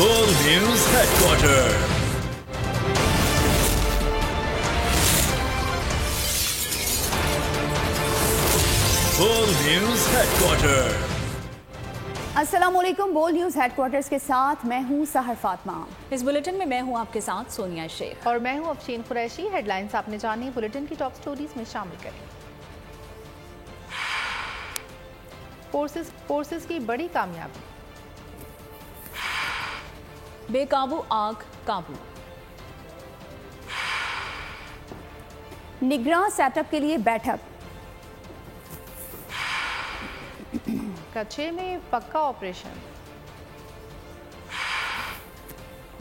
World News Headquarters. World News Headquarters. अस्सलामुअलैकुम। बोल news headquarters के साथ मैं हूं सहर फातिमा। इस बुलेटिन में मैं हूं आपके साथ सोनिया शेख और मैं हूं अफशीन कुरैशी। हेडलाइंस आपने जानी, बुलेटिन की टॉप स्टोरीज में शामिल करें। फोर्सेस की बड़ी कामयाबी, बेकाबू आग काबू, निगरां सेटअप के लिए बैठक, कच्चे में पक्का ऑपरेशन,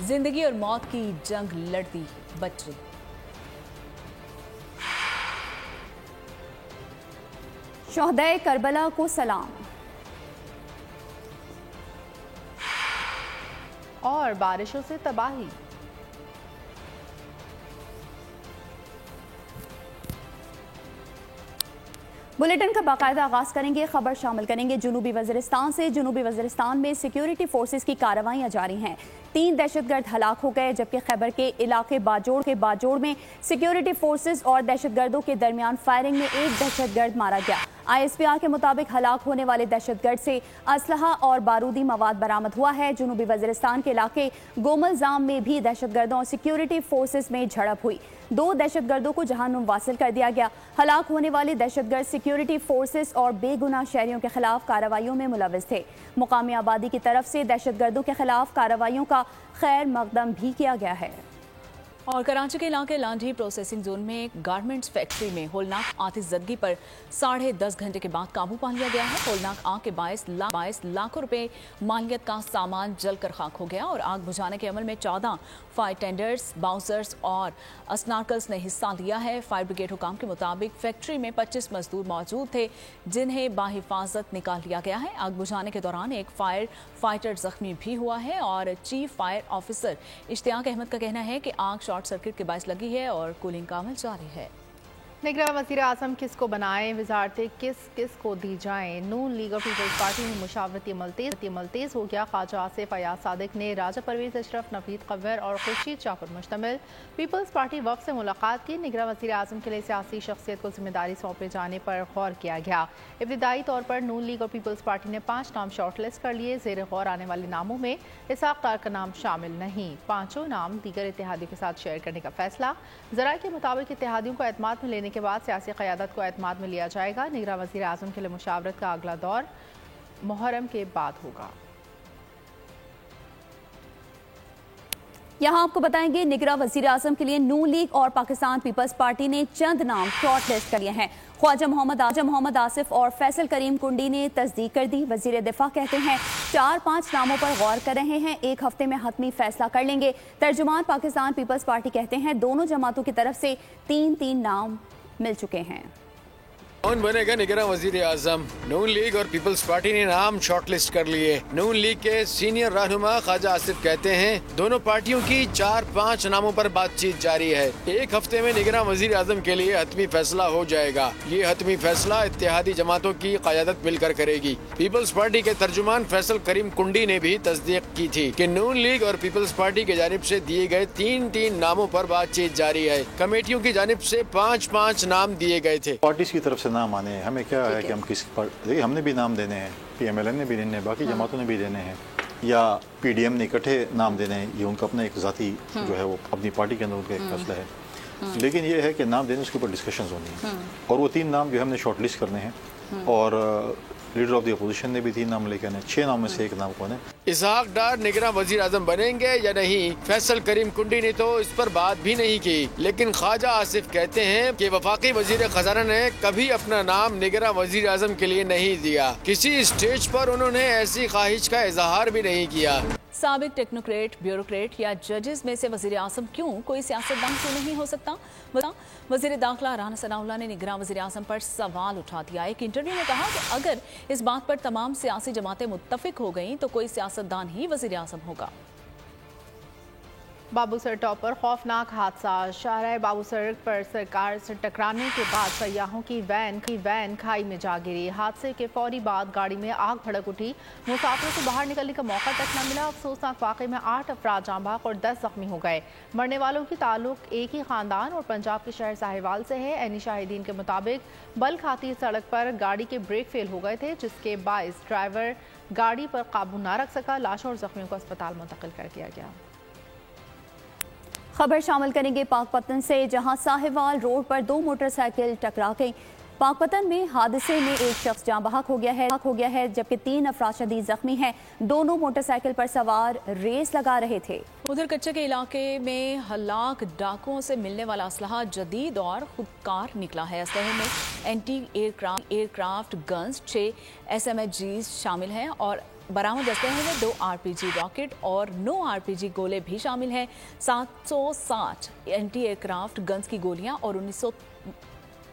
जिंदगी और मौत की जंग लड़ती बच्ची, शोहदाए करबला को सलाम और बारिशों से तबाही। बुलेटिन का बाकायदा आगाज करेंगे। खबर शामिल करेंगे जनूबी वज़ीरिस्तान से। जनूबी वज़ीरिस्तान में सिक्योरिटी फोर्सेस की कार्रवाइयां जारी हैं। 3 दहशतगर्द हलाक हो गए, जबकि खैबर के इलाके बाजोड़ में सिक्योरिटी फोर्सेस और दहशतगर्दों के दरमियान फायरिंग में 1 दहशतगर्द मारा गया। ISPR के मुताबिक हलाक होने वाले दहशतगर्द से असलहा और बारूदी मवाद बरामद हुआ है। जनूबी वज़ीरिस्तान के इलाके गोमलजाम में भी दहशतगर्दों और सिक्योरिटी फोर्सेस में झड़प हुई। 2 दहशतगर्दों को जहानुम वासिल कर दिया गया। हलाक होने वाले दहशतगर्द सिक्योरिटी फोर्सेस और बेगुनाह शहरियों के खिलाफ कार्रवाइयों में मुलविस थे। मुकामी आबादी की तरफ से दहशतगर्दों के खिलाफ कार्रवाइयों का खैर मकदम भी किया गया है। और कराची के इलाके लांढी प्रोसेसिंग जोन में एक गारमेंट्स फैक्ट्री में होलनाक आतिशज़दगी पर 10.5 घंटे के बाद काबू पा लिया गया है। होलनाक आग के 22 लाखों रुपए मालियत का सामान जलकर खाक हो गया और आग बुझाने के अमल में 14 फायर टेंडर्स, बाउंसर्स और स्नार्कल्स ने हिस्सा लिया है। फायर ब्रिगेड हुकाम के मुताबिक फैक्ट्री में 25 मजदूर मौजूद थे, जिन्हें बाहिफाजत निकाल लिया गया है। आग बुझाने के दौरान एक फायर फाइटर जख्मी भी हुआ है और chief fire officer Ishtiaq Ahmed का कहना है कि आग शॉर्ट सर्किट के बायस लगी है और कूलिंग का अमल जारी है। निगरां वज़ीर आज़म किसको बनाएं, वज़ारतें किस को दी जाएं। नून लीग और पीपल्स पार्टी में मुशावरती अमल तेज हो गया। ख्वाजा आसिफ अयाज सादिक ने राजा परवेज अशरफ, नवीद कव्वर और खुर्शीद शाह पर मुश्तमिल पीपल्स पार्टी वफ़द से मुलाकात की। निगरां वज़ीर आज़म के लिए सियासी शख्सियत को जिम्मेदारी सौंपे जाने पर गौर किया गया। इब्तिदाई तौर पर नून लीग और पीपल्स पार्टी ने 5 नाम शॉर्ट लिस्ट कर लिए। ज़ेर गौर आने वाले नामों में इसहाक डार का नाम शामिल नहीं। 5 नाम दीगर इत्तेहादियों के साथ शेयर करने का फैसला। ज़राए के मुताबिक इत्तेहादियों को एतमाद में लेने के बाद सियासी क़यादत को एतमाद में लिया जाएगा। निगरां वज़ीर आज़म के लिए मुशावरत का अगला दौर मुहर्रम के बाद होगा। यहाँ आपको बताएंगे निगरां वज़ीर आज़म के लिए नून लीग और पाकिस्तान पीपल्स पार्टी ने चंद नाम शॉर्ट लिस्ट कर लिए हैं। ख्वाजा मोहम्मद आसिफ और फैसल करीम कुंडी ने तस्दीक कर दी। वज़ीर दिफा कहते हैं 4-5 नामों पर गौर कर रहे हैं, 1 हफ्ते में हतमी फैसला कर लेंगे। तर्जुमान पाकिस्तान पीपल्स पार्टी कहते हैं दोनों जमातों की तरफ से 3 नाम मिल चुके हैं। कौन बनेगा निगरां वज़ीर आज़म? नून लीग और पीपल्स पार्टी ने नाम शॉर्टलिस्ट कर लिए। नून लीग के सीनियर रहनुमा ख्वाजा आसिफ कहते हैं दोनों पार्टियों की 4-5 नामों पर बातचीत जारी है। 1 हफ्ते में निगरां वज़ीर आज़म के लिए हतमी फैसला हो जाएगा। ये हतमी फैसला इत्तेहादी जमातों की क़यादत मिलकर करेगी। पीपल्स पार्टी के तर्जुमान फैसल करीम कुंडी ने भी तस्दीक की थी कि नून लीग और पीपल्स पार्टी की जानिब से दिए गए 3 नामों पर बातचीत जारी है। कमेटियों की जानिब से 5 नाम दिए गए थे। पार्टी की तरफ से नाम आने हैं, हमें क्या है कि हम किसी पर देखिए, हमने भी नाम देने हैं, PMLN ने भी देने हैं, बाकी जमातों ने भी देने हैं, या PDM ने इकट्ठे नाम देने हैं। ये उनका अपना एक ज़ाती जो है वो अपनी पार्टी के अंदर उनका एक फैसला है। लेकिन ये है कि नाम देने उसके ऊपर डिस्कशंस होनी है और वो 3 नाम जो हमने शॉर्ट लिस्ट करने हैं और लीडर ऑफ द अपोजिशन ने भी 3 नाम लेकर आने। 6 नाम में से 1 नाम कौन है? इसहाक डार निगरां वज़ीर आज़म बनेंगे या नहीं? फैसल करीम कुंडी ने तो इस पर बात भी नहीं की, लेकिन ख्वाजा आसिफ कहते हैं कि वफाकी वज़ीर खजाना ने कभी अपना नाम निगरां वज़ीर आज़म के लिए नहीं दिया। किसी स्टेज पर उन्होंने ऐसी ख्वाहिश का इजहार भी नहीं किया। साबिक टेक्नोक्रेट, ब्यूरोक्रेट या जजेस में से वज़ीर आज़म क्यों कोई सियासतदान क्यों नहीं हो सकता? वज़ीर दाखिला राना सनाउल्लाह ने निगरां वज़ीर आज़म पर सवाल उठा दिया। एक इंटरव्यू में कहा कि अगर इस बात पर तमाम सियासी जमातें मुत्तफिक हो गईं तो कोई सियासतदान ही वज़ीर आज़म होगा। बाबूसर टॉप पर खौफनाक हादसा। शाहराह बाबूसर पर सरकार से टकराने के बाद सयाहों की वैन खाई में जा गिरी। हादसे के फौरी बाद गाड़ी में आग भड़क उठी। मुसाफिरों को बाहर निकलने का मौका तक न मिला। अफसोसनाक वाक़े में 8 अफराद जाँ बहक और 10 जख्मी हो गए। मरने वालों की ताल्लुक एक ही खानदान और पंजाब के शहर साहिवाल से है। ऐनी शाहिदीन के मुताबिक बल खाती सड़क पर गाड़ी के ब्रेक फेल हो गए थे, जिसके बायस ड्राइवर गाड़ी पर काबू न रख सका। लाशों और जख्मियों को अस्पताल मुंतकिल कर दिया गया। खबर शामिल करेंगे पाकपतन से, जहां साहिवाल रोड पर 2 मोटरसाइकिल टकरा गई। पाकपतन में हादसे में एक शख्स जाँ बहक हो गया है जबकि 3 अफराद शदीद जख्मी हैं। दोनों मोटरसाइकिल पर सवार रेस लगा रहे थे। उधर कच्चे के इलाके में हलाक डाकुओं से मिलने वाला असलहा जदीद और खुदकार निकला है। असलहे में एंटी एयरक्राफ्ट गन्स, 6 SMGs शामिल हैं और बरामद असलहे में 2 RPG रॉकेट और 9 RPG गोले भी शामिल हैं। 760 एंटी एयरक्राफ्ट गन्स की गोलियां और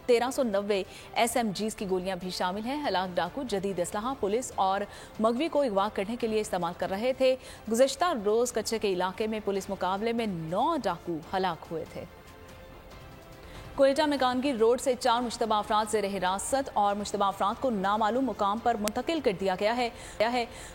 1390 SMGs की गोलियां भी शामिल हैं। हलाक डाकू जदीद असलहा पुलिस और मगवी को अगवा करने के लिए इस्तेमाल कर रहे थे। गुज़श्ता रोज कच्चे के इलाके में पुलिस मुकाबले में 9 डाकू हलाक हुए थे। कोयटा में कानगी रोड से 4 मुश्तबा अफराद ज़ेर हिरासत और मुश्तबा अफराद को नामालूम मुकाम पर मुंतकिल कर दिया गया है।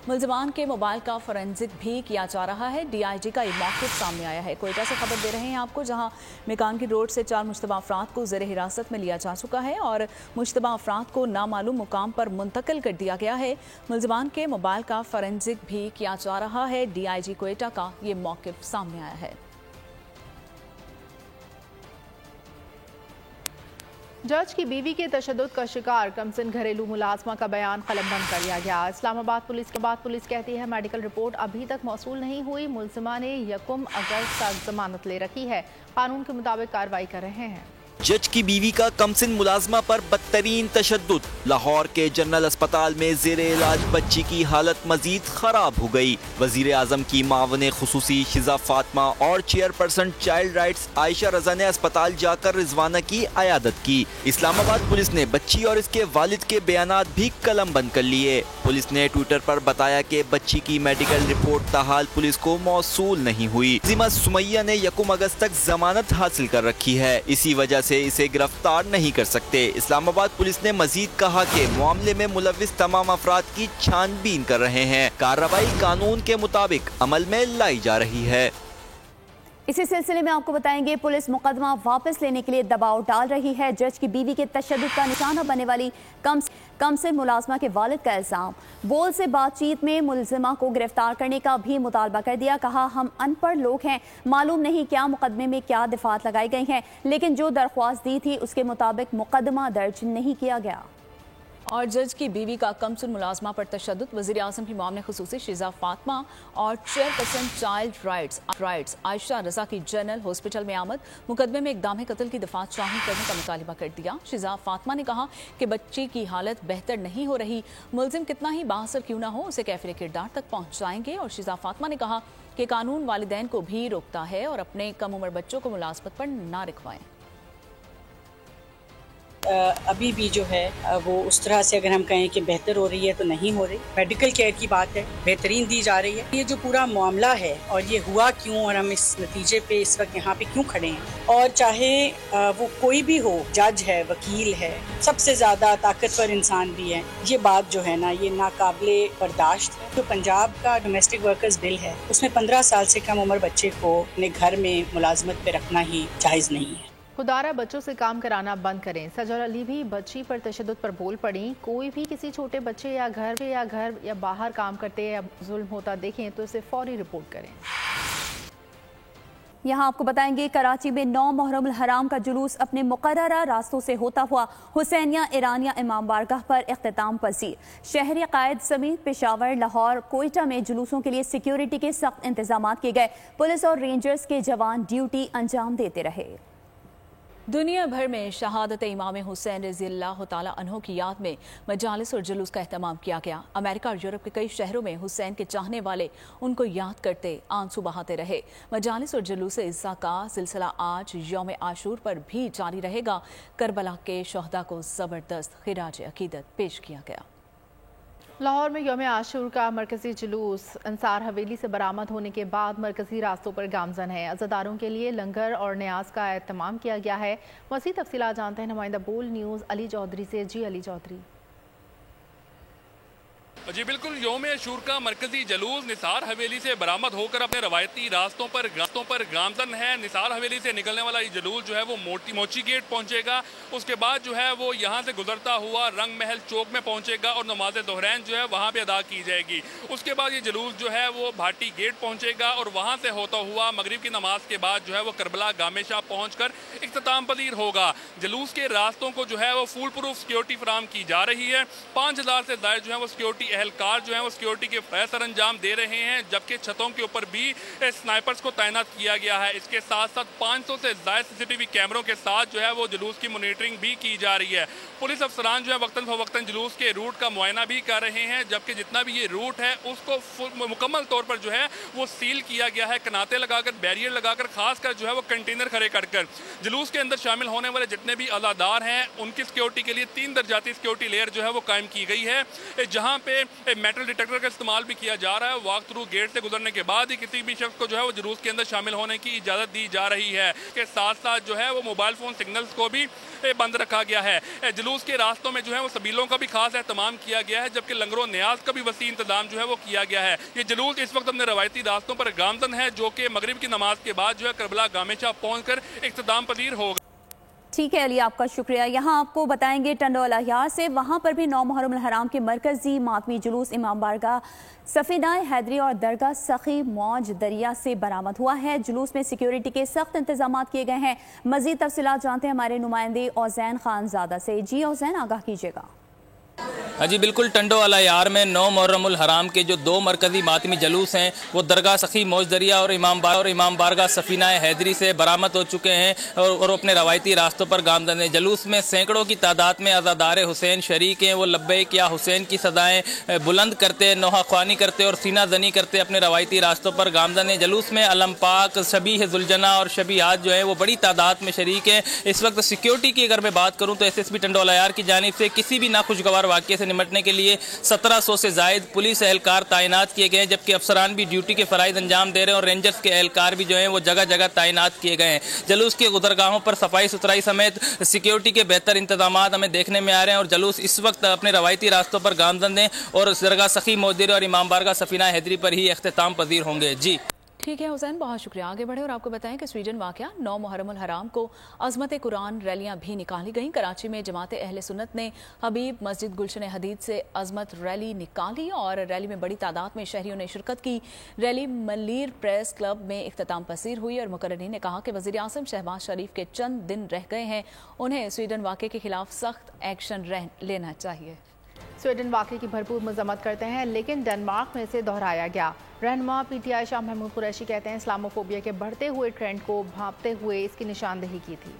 मुलजमान के मोबाइल का फोरेंसिक भी किया जा रहा है। DIG का ये मौक़िफ़ सामने आया है। कोयटा से खबर दे रहे हैं आपको, जहां मेकानगी रोड से 4 मुश्तबा अफराद को ज़ेर हिरासत में लिया जा चुका है और मुश्तबा अफराद को नामालूम मुकाम पर मुंतकिल कर दिया गया है। मुलजमान के मोबाइल का फोरेंसिक भी किया जा रहा है। DIG कोयटा का ये मौक़िफ़ सामने आया है। जज की बीवी के तशद्दुद का शिकार कमसिन घरेलू मुलाजमा का बयान कलमबंद कर दिया गया। इस्लामाबाद पुलिस कहती है मेडिकल रिपोर्ट अभी तक मौसूल नहीं हुई। मुलजिमा ने 1 अगस्त तक जमानत ले रखी है। कानून के मुताबिक कार्रवाई कर रहे हैं। जज की बीवी का कमसिन मुलाजमा पर बदतरीन तशद्दुद। लाहौर के जनरल अस्पताल में ज़ेरे इलाज बच्ची की हालत मजीद खराब हो गई। वजीर आजम की मावन खुसूसी शिजा फातिमा और चेयरपर्सन चाइल्ड राइट्स आयशा रजा ने अस्पताल जाकर रिजवाना की अयादत की। इस्लामाबाद पुलिस ने बच्ची और इसके वालिद के बयानात भी कलम बंद कर लिए। पुलिस ने ट्विटर पर बताया कि बच्ची की मेडिकल रिपोर्ट ताहाल पुलिस को मौसूल नहीं हुई। जिमा सुमैया ने 1 अगस्त तक जमानत हासिल कर रखी है, इसी वजह से इसे गिरफ्तार नहीं कर सकते। इस्लामाबाद पुलिस ने मजीद कहा कि मामले में मुलविस तमाम अफराद की छानबीन कर रहे हैं। कार्रवाई कानून के मुताबिक अमल में लाई जा रही है। इसी सिलसिले में आपको बताएंगे, पुलिस मुकदमा वापस लेने के लिए दबाव डाल रही है। जज की बीवी के तशद्दुद का निशाना बनने वाली कमसिन मुलाजमा के वालिद का इल्जाम। बोल से बातचीत में मुलजिमा को गिरफ्तार करने का भी मुतालबा कर दिया। कहा, हम अनपढ़ लोग हैं, मालूम नहीं क्या मुकदमे में क्या दफात लगाई गई हैं, लेकिन जो दरख्वास्त दी थी उसके मुताबिक मुकदमा दर्ज नहीं किया गया। और जज की बीवी का कमसिन मुलाजमा पर तशद्दुद। वज़ीर आज़म की मामले खुसूसी शिजा फातिमा और चेयरपर्सन चाइल्ड राइट्स आयशा रजा की जनरल हॉस्पिटल में आमद। मुकदमे में इक़दाम कत्ल की दफात शामिल करने का मुतालिबा कर दिया। शिजा फातिमा ने कहा कि बच्ची की हालत बेहतर नहीं हो रही, मुलजिम कितना ही बाअसर क्यों ना हो उसे कैफिर किरदार तक पहुँचाएंगे। और शिजा फातिमा ने कहा कि कानून वालिदैन को भी रोकता है और अपने कम उम्र बच्चों को मुलाजमत पर ना रखवाएं। अभी भी जो है वो उस तरह से अगर हम कहें कि बेहतर हो रही है तो नहीं हो रही। मेडिकल केयर की बात है, बेहतरीन दी जा रही है। ये जो पूरा मामला है और ये हुआ क्यों और हम इस नतीजे पे इस वक्त यहाँ पे क्यों खड़े हैं, और चाहे वो कोई भी हो, जज है, वकील है, सबसे ज़्यादा ताकतवर इंसान भी है, ये बात जो है ना ये नाकाबिले बर्दाश्त है। जो पंजाब का डोमेस्टिक वर्कर्स बिल है उसमें 15 साल से कम उम्र बच्चे को अपने घर में मुलाजमत पे रखना ही जायज़ नहीं है। खुदारा बच्चों से काम कराना बंद करें। सजर अली भी बच्ची पर तशद्दुद पर बोल पड़ी। कोई भी किसी छोटे बच्चे या घर या बाहर काम करते या जुल्म होता देखें तो इसे फौरी रिपोर्ट करें। यहाँ आपको बताएंगे, कराची में 9 मुहर्रम हराम का जुलूस अपने मुकर्ररा रास्तों से होता हुआ हुसैनिया ईरानिया इमाम बारगाह पर इख्तिताम पजीर। शहरी कायद समेत पेशावर, लाहौर, कोयटा में जुलूसों के लिए सिक्योरिटी के सख्त इंतजाम किए गए। पुलिस और रेंजर्स के जवान ड्यूटी अंजाम देते रहे। दुनिया भर में शहादत इमाम हुसैन रज़ियल्लाहु ताला अन्हु की याद में मजालिस और जुलूस का एहतमाम किया गया। अमेरिका और यूरोप के कई शहरों में हुसैन के चाहने वाले उनको याद करते आंसू बहाते रहे। मजालिस और जुलूस इज़्ज़ा का सिलसिला आज यौम आशूर पर भी जारी रहेगा। करबला के शहदा को ज़बरदस्त खिराज अकीदत पेश किया गया। लाहौर में यौम आशूर का मरकजी जुलूस अंसार हवेली से बरामद होने के बाद मरकजी रास्तों पर गामजन है। अज़ादारों के लिए लंगर और न्याज का एहतमाम किया गया है। मज़ीद तफसीलात जानते हैं नुमाइंदा बोल न्यूज़ अली चौधरी से। जी अली चौधरी। जी बिल्कुल, यौम आशूर का मरकजी जलूस निसार हवेली से बरामद होकर अपने रवायती रास्तों पर गामजन है। निसार हवेली से निकलने वाला ये जलूस जो है वो मोची गेट पहुंचेगा। उसके बाद जो है वो यहाँ से गुजरता हुआ रंग महल चौक में पहुंचेगा और नमाज दोहरैन जो है वहाँ पे अदा की जाएगी। उसके बाद ये जलूस जो है वो भाटी गेट पहुंचेगा और वहाँ से होता हुआ मगरिब की नमाज के बाद जो है वो करबला गामे शाह पहुँच कर इख्तिताम पजीर होगा। जलूस के रास्तों को जो है वो फुल प्रूफ सिक्योरिटी फराम की जा रही है। 5000 से ज़ायद जो है वो सिक्योरिटी एहलकार जो है वो सिक्योरिटी के फैल सर अंजाम दे रहे हैं, जबकि छतों के ऊपर भी स्नाइपर्स को तैनात किया गया है। इसके साथ साथ 500 से ज़ायद सीसीटीवी कैमरों के साथ जो है वो जुलूस की मॉनिटरिंग भी की जा रही है। पुलिस अफसरान जो है वक्तन फवक्तन जुलूस के रूट का मुआयना भी कर रहे हैं, जबकि जितना भी ये रूट है उसको मुकम्मल तौर पर जो है वो सील किया गया है, कनाते लगाकर, बैरियर लगाकर, खासकर जो है वो कंटेनर खड़े कर जुलूस के अंदर शामिल होने वाले जितने भी अज़ादार हैं उनकी सिक्योरिटी के लिए 3 दर्जाती सिक्योरिटी लेयर जो है वो कायम की गई है, जहाँ पे मेटल डिटेक्टर का इस्तेमाल भी किया जा रहा है। वॉक थ्रू गेट से गुजरने के बाद ही किसी भी शख्स को जो है वो जुलूस के अंदर शामिल होने की इजाज़त दी जा रही है। इसके साथ साथ जो है वो मोबाइल फ़ोन सिग्नल्स को भी बंद रखा गया है। जुलूस के रास्तों में जो है वो सबीलों का भी खास एहतमाम किया गया है, जबकि लंगरों न्याज का भी वसी इंतजाम जो है वो किया गया है। ये जुलूस इस वक्त अपने रवायती रास्तों पर गामजन है, जो कि मगरिब की नमाज के बाद जो है करबला गामे शाह पहुँच कर इख्तिताम पजीर होगा। ठीक है अली, आपका शुक्रिया। यहाँ आपको बताएंगे टंडोला यार से, वहाँ पर भी 9 मुहर्रम हराम के मरकजी मातमी जुलूस इमाम बारगाह सफीना हैदरी और दरगाह सखी मौज दरिया से बरामद हुआ है। जुलूस में सिक्योरिटी के सख्त इंतजाम किए गए हैं। मजीद तफसीलात जानते हैं हमारे नुमाइंदे औज़ैन खानजादा से। जी औज़ैन, आगाह कीजिएगा। जी बिल्कुल, टंडो वाला यार में 9 मुहर्रमुल हराम के जो 2 मरकजी मातमी जलूस हैं वो दरगाह सखी मौज दरिया और इमाम बारगाह सफीना हैदरी से बरामद हो चुके हैं और अपने रवायती रास्तों पर गामजन हैं। जलूस में सैकड़ों की तादाद में अज़ादार हुसैन शरीक हैं। वो लब्बैक या हुसैन की सदाएँ बुलंद करते, नोहा ख्वानी करते और सीना जनी करते अपने रवायती रास्तों पर गामजन हैं। जलूस में अलम पाक, शबीह जुलजना और शबीहात जो है वो बड़ी तादाद में शरीक हैं। इस वक्त सिक्योरिटी की अगर मैं बात करूँ तो SSP टंडोला यार की जानिब से किसी भी नाखुशगवार वाक़े से निमटने के लिए 1700 से जायद पुलिस एहलकार तैनात किए गए हैं, जबकि अफसरान भी ड्यूटी के फराइज अंजाम दे रहे हैं और रेंजर्स के एहलकार भी जो हैं वो जगह जगह तैनात किए गए हैं। जलूस के गुजरगाहों पर सफाई सुथराई समेत सिक्योरिटी के बेहतर इंतजाम हमें देखने में आ रहे हैं और जलूस इस वक्त अपने रवायती रास्तों पर गामजन हैं और दरगाह सखी मौजूद और इमाम बारगाह सफीना हैदरी पर ही इख्तिताम पजीर होंगे। जी ठीक है हुसैन, बहुत शुक्रिया। आगे बढ़े और आपको बताएं कि स्वीडन वाक़या 9 मुहर्रमुल हराम को अज़मत कुरान रैलियां भी निकाली गईं। कराची में जमात अहले सुन्नत ने हबीब मस्जिद गुलशन हदीद से अज़मत रैली निकाली और रैली में बड़ी तादाद में शहरियों ने शिरकत की। रैली मल्लीर प्रेस क्लब में इख्तिताम पसीर हुई और मुकर्ररीन ने कहा कि वज़ीर आज़म शहबाज शरीफ के चंद दिन रह गए हैं, उन्हें स्वीडन वाक़े के खिलाफ सख्त एक्शन लेना चाहिए। स्वीडन वाक़े की भरपूर मजम्मत करते हैं, लेकिन डेनमार्क में इसे दोहराया गया। रहनुमा PTI शाह महमूद कुरैशी कहते हैं इस्लामोफोबिया के बढ़ते हुए ट्रेंड को भांपते हुए इसकी निशानदेही की थी।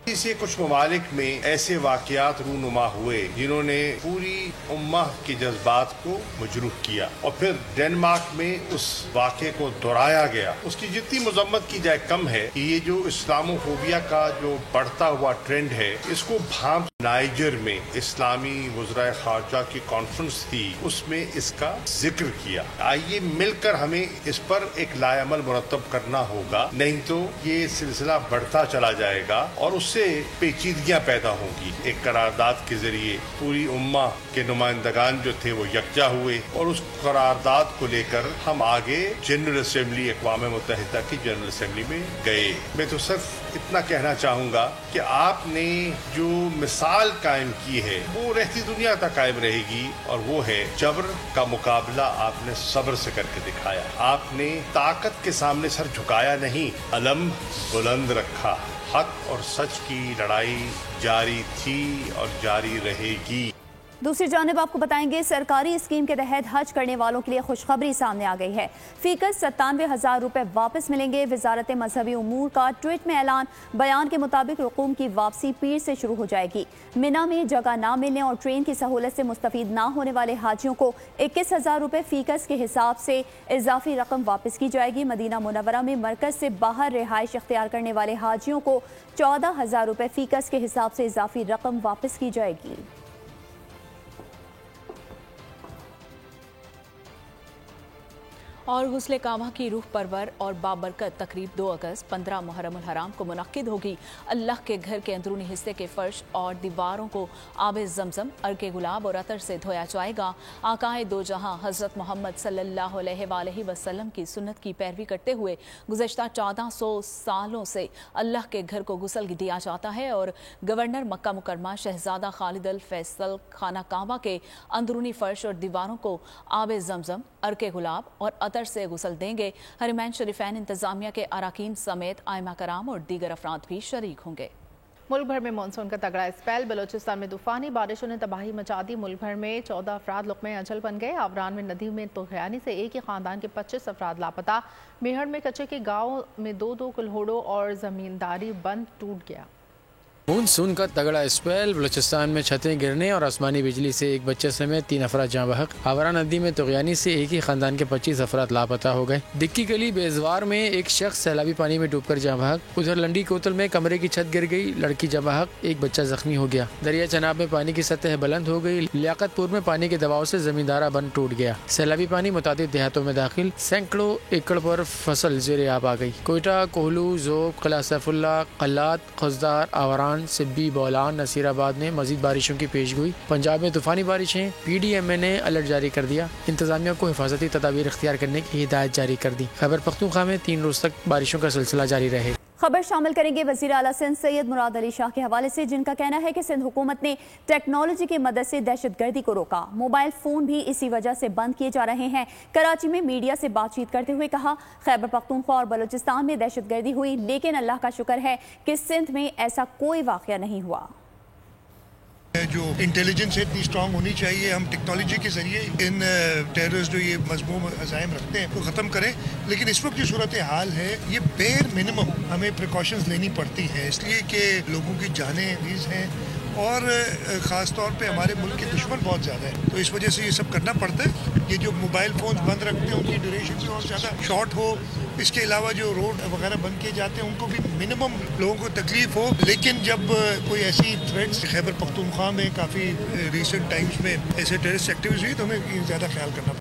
इसे कुछ ममालिक में ऐसे वाक़यात रूनुमा हुए जिन्होंने पूरी उम्मा के जज्बात को मजरूह किया और फिर डेनमार्क में उस वाक़े को दोहराया गया। उसकी जितनी मजम्मत की जाए कम है कि ये जो इस्लामोफोबिया का जो बढ़ता हुआ ट्रेंड है इसको भांप नाइजर में इस्लामी वज़राए ख़ारजा की कॉन्फ्रेंस थी, उसमें इसका जिक्र किया। आइए मिलकर हमें इस पर एक लाएअमल मुरतब करना होगा, नहीं तो ये सिलसिला बढ़ता चला जाएगा और उससे पेचीदगियां पैदा होंगी। एक करारदाद के जरिए पूरी उम्मा के नुमाइंदगान जो थे वो यकजा हुए और उस करारदाद को लेकर हम आगे जनरल असेंबली अक़वाम मुत्तहिदा की जनरल असेंबली में गए। मैं तो सिर्फ इतना कहना चाहूँगा कि आपने जो मिसाल कायम की है वो रहती दुनिया तक कायम रहेगी और वो है जबर का मुकाबला आपने सब्र से करके दिखाया। आपने ताकत के सामने सर झुकाया नहीं, अलम बुलंद रखा। हक और सच की लड़ाई जारी थी और जारी रहेगी। दूसरी जानिब आपको बताएंगे सरकारी स्कीम के तहत हज करने वालों के लिए खुशखबरी सामने आ गई है। फीकस 97,000 रुपए वापस मिलेंगे। वजारत मजहबी उमूर का ट्वीट में ऐलान। बयान के मुताबिक रकूम की वापसी पीर से शुरू हो जाएगी। मिना में जगह ना मिलने और ट्रेन की सहूलत से मुस्तफीद ना होने वाले हाजियों को 21,000 रुपए फीकस के हिसाब से इजाफी रकम वापस की जाएगी। मदीना मुनव्वरा में मरकज से बाहर रिहाइश इख्तियार करने वाले हाजियों को 14,000 रुपए फीकस के हिसाब से इजाफी रकम वापस की जाएगी। اور غسل काबा की रूह परवर और बाबरकत तकरीब 2 अगस्त 15 मुहर्रम उल हराम को मुनक्किद होगी। अल्लाह के घर के अंदरूनी हिस्से के फर्श और दीवारों को आब ज़मज़म, अर्के गुलाब और अतर से धोया जाएगा। आकाए दो जहां हज़रत मोहम्मद सल्लल्लाहु अलैहि वसल्लम की सुन्नत की पैरवी करते हुए गुज़श्ता 1400 सालों से अल्लाह के घर को गुस्ल दिया जाता है और गवर्नर मक्का मुकरमा शहजादा खालिद अल फैसल खाना काबा के अंदरूनी फर्श और दीवारों को आब ज़मज़म, अर्के गुलाब और अतर से गुस्ल देंगे। हरमैन शरीफैन इंतजामिया के अराकीन समेत आइमा कराम और दीगर अफराद भी शरीक होंगे। मुल्क भर में मानसून का तगड़ा स्पेल, बलोचिस्तान में तूफानी बारिशों ने तबाही मचा दी। मुल्क भर में 14 अफराद लुक़्मे अजल बन गए। आवरान में नदी में तूफ़ानी से एक ही खानदान के 25 अफराद लापता। मेहड़ में कच्चे के गाँव में 2 कुल्होड़ों और ज़मींदारी बंद टूट गया। मानसून का तगड़ा स्पेल, बलूचिस्तान में छतें गिरने और आसमानी बिजली से एक बच्चे समेत 3 अफराद जाँ बहक। आवरा नदी में तुग़यानी से एक ही खानदान के 25 अफराद लापता हो गए। दिक्की गली बेजवार में एक शख्स सैलाबी पानी में डूबकर जाँ बहक। उधर लंडी कोतल में कमरे की छत गिर गई, लड़की जाँ बहक, एक बच्चा जख्मी हो गया। दरिया चनाब में पानी की सतह बुलंद हो गई। लियाकतपुर में पानी के दबाव से जमींदारा बंद टूट गया। सैलाबी पानी मुतादिद देहातों में दाखिल, सैकड़ों एकड़ पर फसल ज़ेरे आब आ गई। कोयटा, कोहलू, ज़ोब, किला सैफुल्ला, कल्लात, खजदार, आवरान, सिब्बी, बौलान, नसीराबाद में मजीद बारिशों की पेशगोई। पंजाब में तूफानी बारिशें, PDMA ने अलर्ट जारी कर दिया। इंतजामिया को हिफाजती तदाबीर इख्तियार करने की हिदायत जारी कर दी। खैबर पख्तूनख्वा में 3 रोज तक बारिशों का सिलसिला जारी रहे। खबर शामिल करेंगे वज़ीर आला सिंध सैयद मुराद अली शाह के हवाले से, जिनका कहना है कि सिंध हुकूमत ने टेक्नोलॉजी की मदद से दहशतगर्दी को रोका। मोबाइल फ़ोन भी इसी वजह से बंद किए जा रहे हैं। कराची में मीडिया से बातचीत करते हुए कहा, खैबर पख्तूनख्वा और बलूचिस्तान में दहशतगर्दी हुई, लेकिन अल्लाह का शुक्र है कि सिंध में ऐसा कोई वाक़या नहीं हुआ। जो इंटेलिजेंस इतनी स्ट्रांग होनी चाहिए, हम टेक्नोलॉजी के ज़रिए इन टेररिस्ट जो ये मज़मूम अज़ाइम रखते हैं वो ख़त्म करें। लेकिन इस वक्त जो सूरत हाल है, ये बेर मिनिमम हमें प्रिकॉशंस लेनी पड़ती हैं, इसलिए कि लोगों की जानें अजीज़ हैं और ख़ास तौर पे हमारे मुल्क के दुश्मन बहुत ज़्यादा है, तो इस वजह से ये सब करना पड़ता है। ये जो मोबाइल फ़ोन बंद रखते हैं उनकी ड्यूरेशन भी और ज़्यादा शॉर्ट हो। इसके अलावा जो रोड वगैरह बंद किए जाते हैं उनको भी मिनिमम लोगों को तकलीफ हो। लेकिन जब कोई ऐसी थ्रेट्स खैबर पख्तूनख्वा में काफ़ी रिसेंट टाइम्स में ऐसे टेररिस्ट एक्टिविटीज़ हुई तो हमें ज़्यादा ख्याल करना।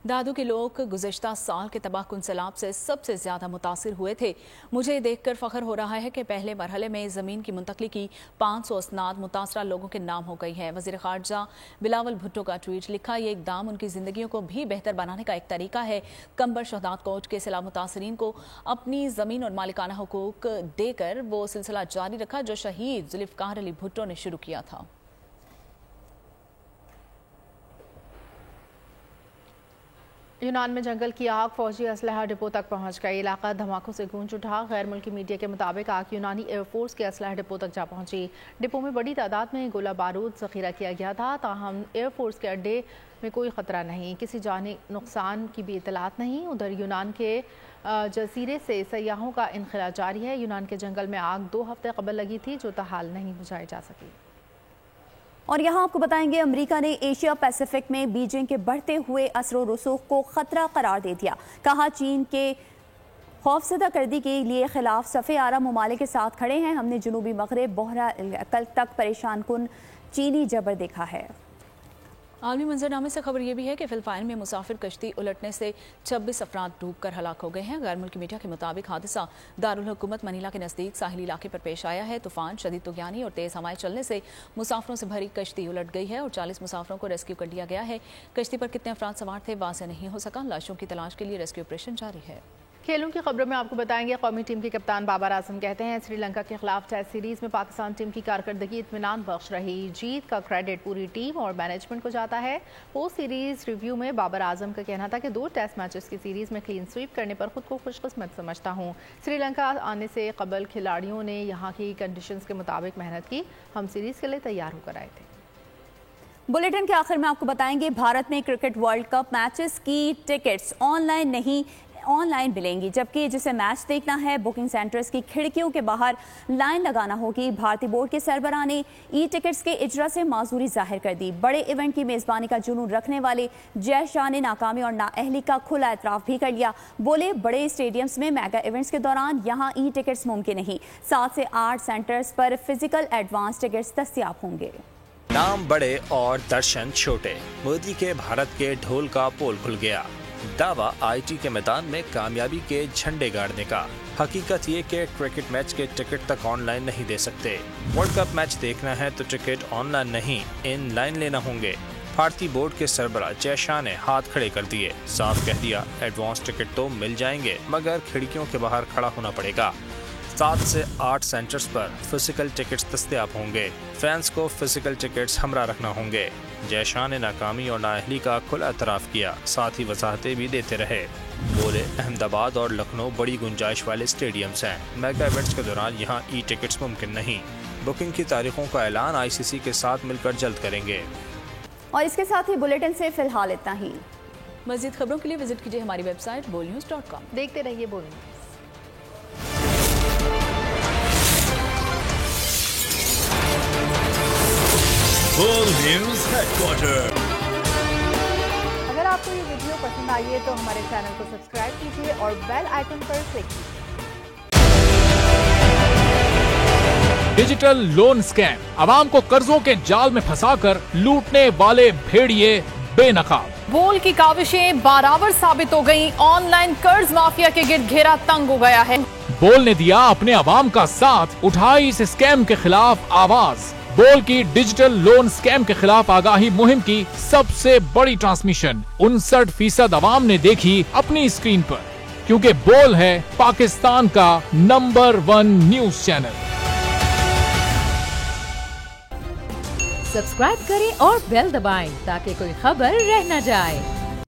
दादू के लोग गुज़श्ता साल के तबाहकुन सैलाब से सबसे ज़्यादा मुतासिर हुए थे। मुझे देखकर फ़ख्र हो रहा है कि पहले मरहले में ज़मीन की मुंतकली की 500 असनाद मुतासरा लोगों के नाम हो गई है। वज़ीर ख़ारजा बिलावल भुट्टो का ट्वीट लिखा, ये इक़दाम उनकी ज़िंदगियों को भी बेहतर बनाने का एक तरीका है। कंबर शहदात कोच के सैलाब मुतासरीन को अपनी ज़मीन और मालिकाना हुकूक देकर वो सिलसिला जारी रखा जो शहीद ज़ुल्फ़िकार अली भुट्टो ने शुरू किया था। यूनान में जंगल की आग फौजी असलहा डिपो तक पहुंच गई। इलाका धमाकों से गूंज उठा। गैर मुल्की मीडिया के मुताबिक आग यूनानी एयरफोर्स के असलहा डिपो तक जा पहुंची। डिपो में बड़ी तादाद में गोला बारूद ज़ख़ीरा किया गया था। ताहम एयरफोर्स के अड्डे में कोई ख़तरा नहीं, किसी जानी नुकसान की भी इतलात नहीं। उधर यूनान के जजीरे से सयाहों का इनखला जारी है। यूनान के जंगल में आग 2 हफ्ते कबल लगी थी जो ताहाल नहीं बुझाई जा सकी। और यहाँ आपको बताएंगे, अमेरिका ने एशिया पैसिफिक में बीजिंग के बढ़ते हुए असर रसूख को खतरा करार दे दिया। कहा, चीन के खौफजदा करदी के लिए खिलाफ सफ़े आरा ममालिक के साथ खड़े हैं। हमने जनूबी मगरब बोहरा कल तक परेशान कुन चीनी जबर देखा है। आलमी मंजरनामे से खबर यह भी है कि फिलिपाइन में मुसाफिर कश्ती उलटने से 26 अफराद डूबकर हलाक हो गए हैं। गैर मुल्की मीडिया के मुताबिक हादसा दारुल हुकूमत मनीला के नज़दीक साहिली इलाके पर पेश आया है। तूफान, शदीद तुग़यानी और तेज़ हवाएं चलने से मुसाफिरों से भरी कश्ती उलट गई है और 40 मुसाफिरों को रेस्क्यू कर लिया गया है। कश्ती पर कितने अफराद सवार थे वाज़ेह नहीं हो सका। लाशों की तलाश के लिए रेस्क्यू ऑपरेशन जारी है। खेलों की खबरों में आपको बताएंगे, कौमी टीम के कप्तान बाबर आजम कहते हैं श्रीलंका के खिलाफ टेस्ट सीरीज में पाकिस्तान टीम की कारकर्दगी इत्मीनान बख्श रही। जीत का क्रेडिट पूरी टीम और मैनेजमेंट को जाता है। पोस्ट सीरीज रिव्यू में बाबर आजम का कहना था कि 2 टेस्ट मैचेस की सीरीज में क्लीन स्वीप करने पर खुद को खुशकिस्मत समझता हूँ। श्रीलंका आने से कबल खिलाड़ियों ने यहाँ की कंडीशंस के मुताबिक मेहनत की। हम सीरीज के लिए तैयार होकर आए थे। बुलेटिन के आखिर में आपको बताएंगे, भारत में क्रिकेट वर्ल्ड कप मैचेस की टिकट्स ऑनलाइन मिलेंगी, जबकि जिसे मैच देखना है बुकिंग सेंटर्स की खिड़कियों के बाहर लाइन लगाना होगी। भारतीय बोर्ड के सरबराह ने ई टिकट्स के इजरा से माजूरी जाहिर कर दी। बड़े इवेंट की मेजबानी का जुनून रखने वाले जय शाह ने नाकामी और नाअहली का खुला एतराफ भी कर लिया। बोले, बड़े स्टेडियम्स में मेगा इवेंट्स के दौरान यहाँ ई टिकट्स मुमकिन नहीं। 7 से 8 सेंटर्स पर फिजिकल एडवांस टिकट्स दस्तियाब होंगे। नाम बड़े और दर्शन छोटे, मोदी के भारत के ढोल का पोल खुल गया। दावा आईटी के मैदान में कामयाबी के झंडे गाड़ने का। हकीकत ये कि क्रिकेट मैच के टिकट तक ऑनलाइन नहीं दे सकते। वर्ल्ड कप मैच देखना है तो टिकट ऑनलाइन नहीं, इन लाइन लेना होंगे। भारतीय बोर्ड के सरबराह जय शाह ने हाथ खड़े कर दिए, साफ कह दिया एडवांस टिकट तो मिल जाएंगे मगर खिड़कियों के बाहर खड़ा होना पड़ेगा। 7 से 8 सेंटर्स पर फिजिकल टिकट्स दस्तयाब होंगे। फैंस को फिजिकल टिकट्स हमरा रखना होंगे। जय शाह ने नाकामी और नाअहली का खुला एतराफ़ किया, साथ ही वजाहतें भी देते रहे। बोले अहमदाबाद और लखनऊ बड़ी गुंजाइश वाले स्टेडियम्स हैं, मेगा इवेंट्स के दौरान यहाँ ई टिकट्स मुमकिन नहीं। बुकिंग की तारीखों का ऐलान ICC के साथ मिलकर जल्द करेंगे। और इसके साथ ही बुलेटिन से फिलहाल इतना ही। मज़ीद खबरों के लिए विजिट कीजिए हमारी वेबसाइट bolnews.com। देखते रहिए बोल न्यूज़। Full News Headquarters। अगर आपको ये वीडियो पसंद आई है तो हमारे चैनल को सब्सक्राइब कीजिए और बेल आइकन पर क्लिक कीजिए। डिजिटल लोन स्कैम, आवाम को कर्जों के जाल में फंसाकर लूटने वाले भेड़िए बेनकाब। बोल की काविशें बाराबर साबित हो गईं। ऑनलाइन कर्ज माफिया के गिर्द घेरा तंग हो गया है। बोल ने दिया अपने आवाम का साथ, उठाई इस स्कैम के खिलाफ आवाज। बोल की डिजिटल लोन स्कैम के खिलाफ आगाही मुहिम की सबसे बड़ी ट्रांसमिशन 59% आवाम ने देखी अपनी स्क्रीन पर, क्योंकि बोल है पाकिस्तान का नंबर 1 न्यूज चैनल। सब्सक्राइब करें और बेल दबाएं ताकि कोई खबर रह न जाए।